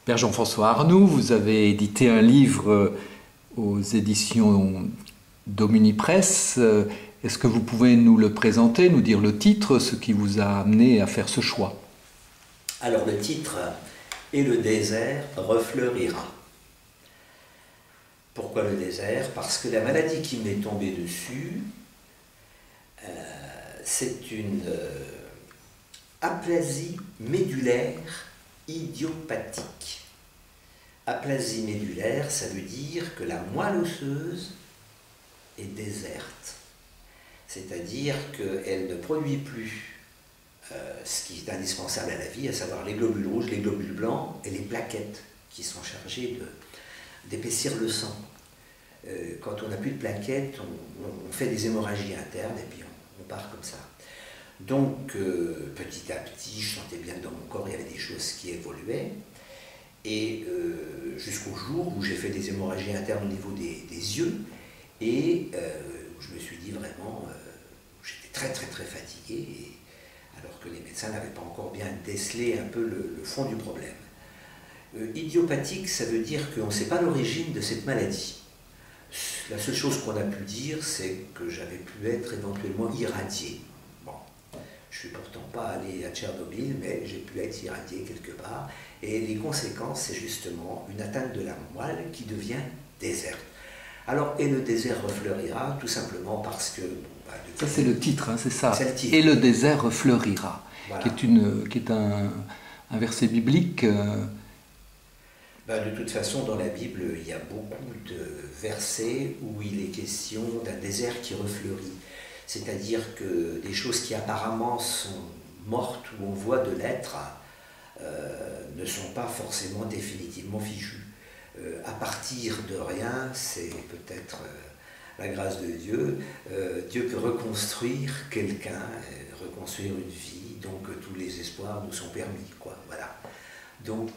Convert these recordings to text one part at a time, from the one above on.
Père Jean-François Arnoux, vous avez édité un livre aux éditions d'Omni Presse. Est-ce que vous pouvez nous le présenter, nous dire le titre, ce qui vous a amené à faire ce choix? Alors le titre « Et le désert refleurira ». Pourquoi le désert? Parce que la maladie qui m'est tombée dessus, c'est une aplasie médulaire idiopathique. Aplasie médulaire, ça veut dire que la moelle osseuse est déserte. C'est-à-dire qu'elle ne produit plus ce qui est indispensable à la vie, à savoir les globules rouges, les globules blancs et les plaquettes qui sont chargées d'épaissir le sang. Quand on n'a plus de plaquettes, on fait des hémorragies internes et puis on part comme ça. Donc petit à petit, je sentais bien que dans mon corps il y avait des choses qui évoluaient. Et jusqu'au jour où j'ai fait des hémorragies internes au niveau des yeux et je me suis dit vraiment, j'étais très fatigué, alors que les médecins n'avaient pas encore bien décelé un peu le fond du problème. Idiopathique, ça veut dire qu'on ne sait pas l'origine de cette maladie. La seule chose qu'on a pu dire, c'est que j'avais pu être éventuellement irradié. Bon, je ne suis pourtant pas allé à Tchernobyl, mais j'ai pu être irradié quelque part. Et les conséquences, c'est justement une atteinte de la moelle qui devient déserte. Alors, et le désert refleurira, tout simplement parce que... Ça, c'est le titre, hein, c'est ça. C'est le titre. Et le désert refleurira, Voilà. qui est un verset biblique. De toute façon, dans la Bible, il y a beaucoup de versets où il est question d'un désert qui refleurit. C'est-à-dire que des choses qui apparemment sont mortes ou en voie de l'être ne sont pas forcément définitivement fichues. À partir de rien, c'est peut-être la grâce de Dieu. Dieu peut reconstruire quelqu'un, reconstruire une vie, donc tous les espoirs nous sont permis, quoi. Voilà. Donc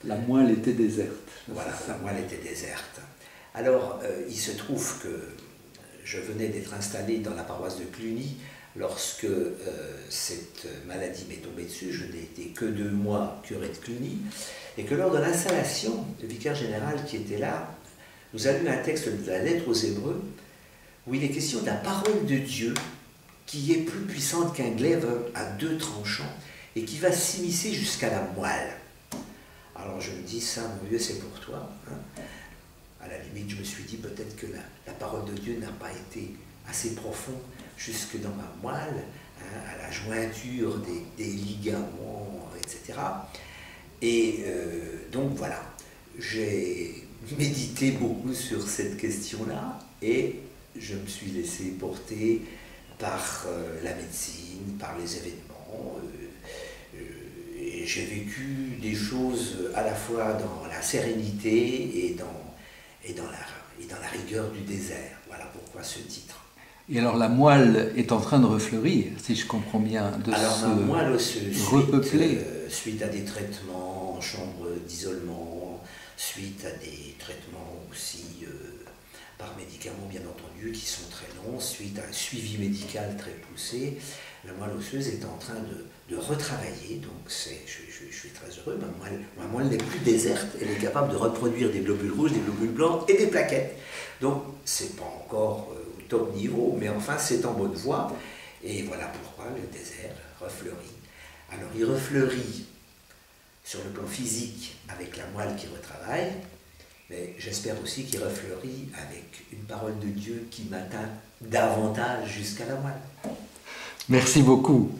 la moelle était déserte. Voilà, la moelle était déserte. Alors, il se trouve que je venais d'être installé dans la paroisse de Cluny lorsque cette maladie m'est tombée dessus. Je n'ai été que 2 mois curé de Cluny. Et que lors de l'installation, le vicaire général qui était là nous a lu un texte de la lettre aux Hébreux où il est question de la parole de Dieu qui est plus puissante qu'un glaive à 2 tranchants et qui va s'immiscer jusqu'à la moelle. Alors je me dis, ça, mon Dieu, c'est pour toi. Hein. À la limite, je me suis dit peut-être que la parole de Dieu n'a pas été assez profonde jusque dans ma moelle, hein, à la jointure des ligaments, etc. Et donc voilà, j'ai médité beaucoup sur cette question-là et je me suis laissé porter par la médecine, par les événements. Et j'ai vécu des choses à la fois dans la sérénité et dans la rigueur du désert. Voilà pourquoi ce titre. Et alors la moelle est en train de refleurir, si je comprends bien, ma moelle osseuse, repeupler. Suite à des traitements en chambre d'isolement, suite à des traitements aussi par médicaments bien entendu qui sont très longs, suite à un suivi médical très poussé, la moelle osseuse est en train de retravailler, donc je suis très heureux, ma moelle n'est plus déserte, elle est capable de reproduire des globules rouges, des globules blancs et des plaquettes. Donc c'est pas encore au top niveau, mais enfin c'est en bonne voie, et voilà pourquoi le désert refleurit. Alors il refleurit sur le plan physique avec la moelle qui retravaille, mais j'espère aussi qu'il refleurit avec une parole de Dieu qui m'atteint davantage jusqu'à la moelle. Merci beaucoup.